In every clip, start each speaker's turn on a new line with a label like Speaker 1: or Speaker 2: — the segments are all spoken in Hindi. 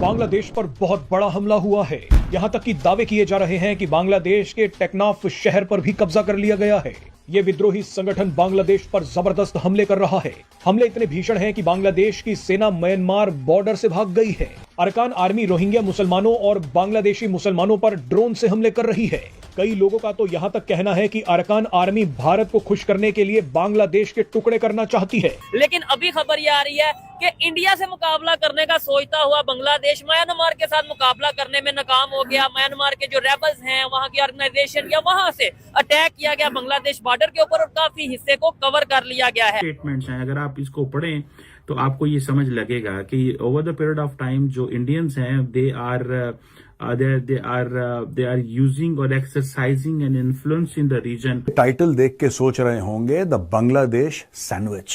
Speaker 1: बांग्लादेश पर बहुत बड़ा हमला हुआ है। यहाँ तक कि दावे किए जा रहे हैं कि बांग्लादेश के टेक्नाफ शहर पर भी कब्जा कर लिया गया है। ये विद्रोही संगठन बांग्लादेश पर जबरदस्त हमले कर रहा है। हमले इतने भीषण हैं कि बांग्लादेश की सेना म्यांमार बॉर्डर से भाग गई है। अरकान आर्मी रोहिंग्या मुसलमानों और बांग्लादेशी मुसलमानों पर ड्रोन से हमले कर रही है। कई लोगों का तो यहाँ तक कहना है कि अरकान आर्मी भारत को खुश करने के लिए बांग्लादेश के टुकड़े करना चाहती है।
Speaker 2: लेकिन अभी खबर ये आ रही है कि इंडिया से मुकाबला करने का सोचता हुआ बांग्लादेश म्यांमार के साथ मुकाबला करने में नाकाम हो गया। म्यांमार के जो रेबल्स हैं, वहाँ की ऑर्गेनाइजेशन या वहाँ से अटैक किया गया बांग्लादेश बॉर्डर के ऊपर और काफी हिस्से को कवर कर लिया गया है।
Speaker 3: स्टेटमेंट्स हैं, अगर आप इसको पढ़ें तो आपको ये समझ लगेगा कि over the period of time जो इंडियंस हैं दे आर यूजिंग और exercising an influence in the region.
Speaker 4: Title देख के सोच रहे होंगे द बांग्लादेश सैंडविच।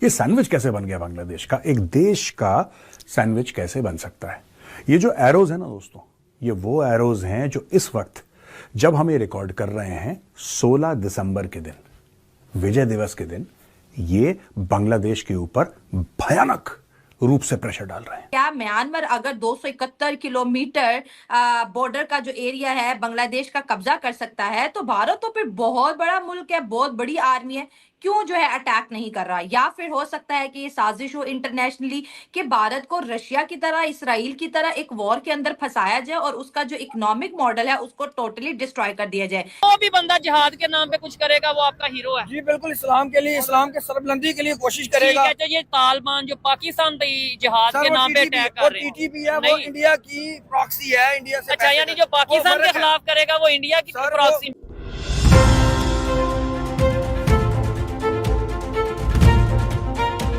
Speaker 4: ये सैंडविच कैसे बन गया बांग्लादेश का? एक देश का सैंडविच कैसे बन सकता है? ये जो एरोज है ना दोस्तों, ये वो एरोज हैं जो इस वक्त जब हम ये रिकॉर्ड कर रहे हैं 16 दिसंबर के दिन, विजय दिवस के दिन, ये बांग्लादेश के ऊपर भयानक रूप से प्रेशर डाल रहे हैं।
Speaker 5: क्या म्यांमार अगर 271 किलोमीटर बॉर्डर का जो एरिया है बांग्लादेश का कब्जा कर सकता है, तो भारत तो फिर बहुत बड़ा मुल्क है, बहुत बड़ी आर्मी है, क्यों जो है अटैक नहीं कर रहा? या फिर हो सकता है कि ये साजिश हो इंटरनेशनली कि भारत को रशिया की तरह, इसराइल की तरह एक वॉर के अंदर फंसाया जाए और उसका जो इकोनॉमिक मॉडल है उसको टोटली डिस्ट्रॉय कर दिया जाए।
Speaker 2: वो भी बंदा जिहाद के नाम पे कुछ करेगा, वो आपका हीरो है।
Speaker 6: जी बिल्कुल, इस्लाम के लिए, इस्लाम के सरबलंदी के लिए कोशिश करेगा।
Speaker 2: तो ये तालिबान जो पाकिस्तान पे जिहाद के नाम पे अटैक कर रहे हैं,
Speaker 6: टीटीपी है, वो इंडिया की प्रॉक्सी है, इंडिया से।
Speaker 2: अच्छा, यानी जो पाकिस्तान के खिलाफ करेगा वो इंडिया की प्रॉक्सी।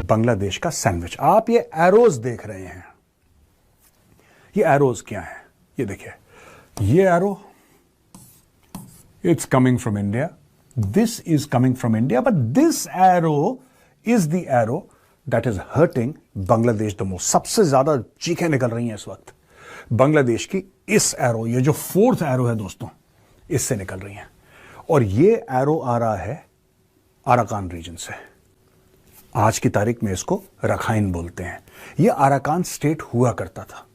Speaker 4: बांग्लादेश का सैंडविच। आप ये एरोज देख रहे हैं, ये एरोज क्या है? ये देखिए, ये arrow it's coming from India, this is coming from India, but this arrow is the arrow that is hurting Bangladesh the most. सबसे ज्यादा चीखें निकल रही हैं इस वक्त बांग्लादेश की इस एरो, ये जो फोर्थ एरो है दोस्तों, इससे निकल रही हैं। और ये एरो आ रहा है अराकान रीजन से। आज की तारीख में इसको रखाइन बोलते हैं। यह अराकान स्टेट हुआ करता था,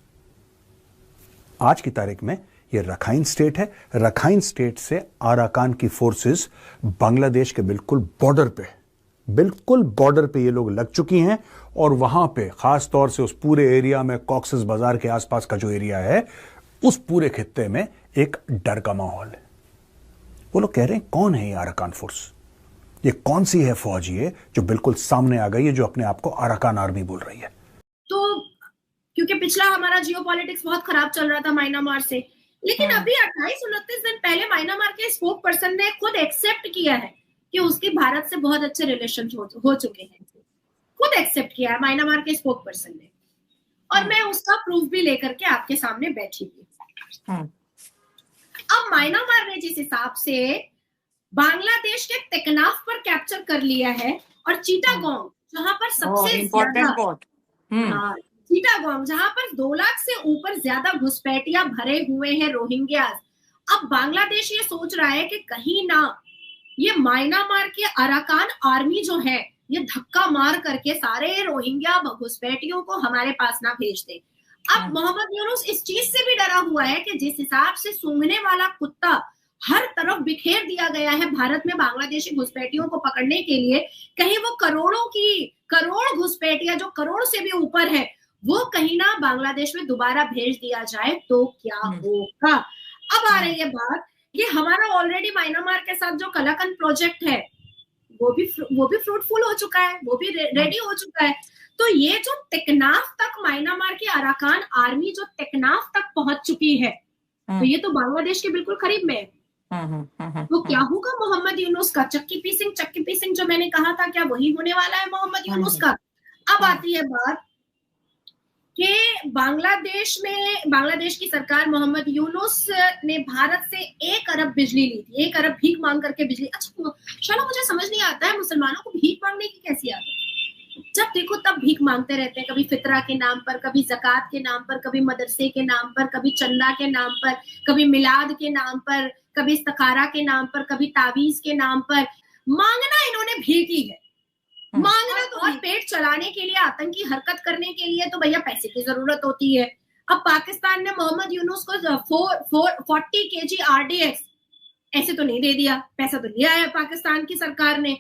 Speaker 4: आज की तारीख में यह रखाइन स्टेट है। रखाइन स्टेट से अराकान की फोर्सेस बांग्लादेश के बिल्कुल बॉर्डर पे ये लोग लग चुकी हैं। और वहां पे खास तौर से उस पूरे एरिया में, कॉक्सेस बाजार के आसपास का जो एरिया है, उस पूरे खित्ते में एक डर का माहौल है। वो लोग कह रहे हैं कौन है ये अराकान फोर्स? ये कौन सी है फौज ये जो बिल्कुल सामने आ गई है, जो अपने आप को अराकान आर्मी बोल रही है?
Speaker 7: तो क्योंकि पिछला हमारा जियोपॉलिटिक्स बहुत खराब चल रहा था म्यांमार से, लेकिन अभी 28-29 दिन पहले म्यांमार के स्पोक पर्सन ने खुद एक्सेप्ट किया है कि उसके भारत से बहुत अच्छे रिलेशन हो चुके हैं। खुद एक्सेप्ट किया है म्यांमार के स्पोक पर्सन ने, और मैं उसका प्रूफ भी लेकर के आपके सामने बैठी थी। अब म्यांमार ने जिस हिसाब से बांग्लादेश के तेकनाफ पर कैप्चर कर लिया है, और चिटागोंग जहां पर सबसे ज्यादा, चिटागोंग जहां पर 2 लाख से ऊपर ज्यादा घुसपैठिया भरे हुए हैं रोहिंग्यास। अब बांग्लादेश ये सोच रहा है कि कहीं ना ये म्यांमार के अराकान आर्मी जो है ये धक्का मार करके सारे रोहिंग्या घुसपैठियों को हमारे पास ना भेज दे। अब मोहम्मद यूनुस इस चीज से भी डरा हुआ है कि जिस हिसाब से सूंघने वाला कुत्ता हर तरफ बिखेर दिया गया है भारत में बांग्लादेशी घुसपैठियों को पकड़ने के लिए, कहीं वो करोड़ घुसपैठिया जो करोड़ से भी ऊपर है, वो कहीं ना बांग्लादेश में दोबारा भेज दिया जाए तो क्या होगा? अब आ रही है बात, ये हमारा ऑलरेडी म्यांमार के साथ जो कलाकन प्रोजेक्ट है वो भी फ्रूटफुल हो चुका है, वो भी रेडी हो चुका है। तो ये जो तेकनाफ तक म्यांमार की अराकान आर्मी जो तेकनाफ तक पहुंच चुकी है, तो ये तो बांग्लादेश के बिल्कुल करीब में है। तो क्या होगा मोहम्मद यूनुस का? चक्की पीसिंग जो मैंने कहा था, क्या वही होने वाला है मोहम्मद यूनुस का? अब आती है बात कि बांग्लादेश की सरकार, मोहम्मद यूनुस ने भारत से 1 अरब बिजली ली थी, 1 अरब भीख मांग करके बिजली। अच्छा चलो, मुझे समझ नहीं आता है मुसलमानों को भीख मांगने की कैसी आदत है। जब देखो तब भीख मांगते रहते हैं, कभी फितरा के नाम पर, कभी ज़कात के नाम पर, कभी मदरसे के नाम पर, कभी चंदा के नाम पर, कभी मिलाद के नाम पर, कभी इस्तखारा के नाम पर, कभी तावीज के नाम पर। मांगना इन्होंने भीख ही है। मांगना तो, और पेट चलाने के लिए, आतंकी हरकत करने के लिए तो भैया पैसे की जरूरत होती है। अब पाकिस्तान ने मोहम्मद यूनुस को 40 kg RDX ऐसे तो नहीं दे दिया, पैसा तो लिया है पाकिस्तान की सरकार ने।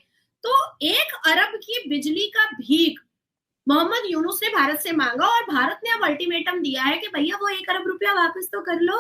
Speaker 7: तो 1 अरब की बिजली का भीख मोहम्मद यूनुस ने भारत से मांगा और भारत ने अब अल्टीमेटम दिया है कि भैया वो 1 अरब रुपया वापस तो कर लो।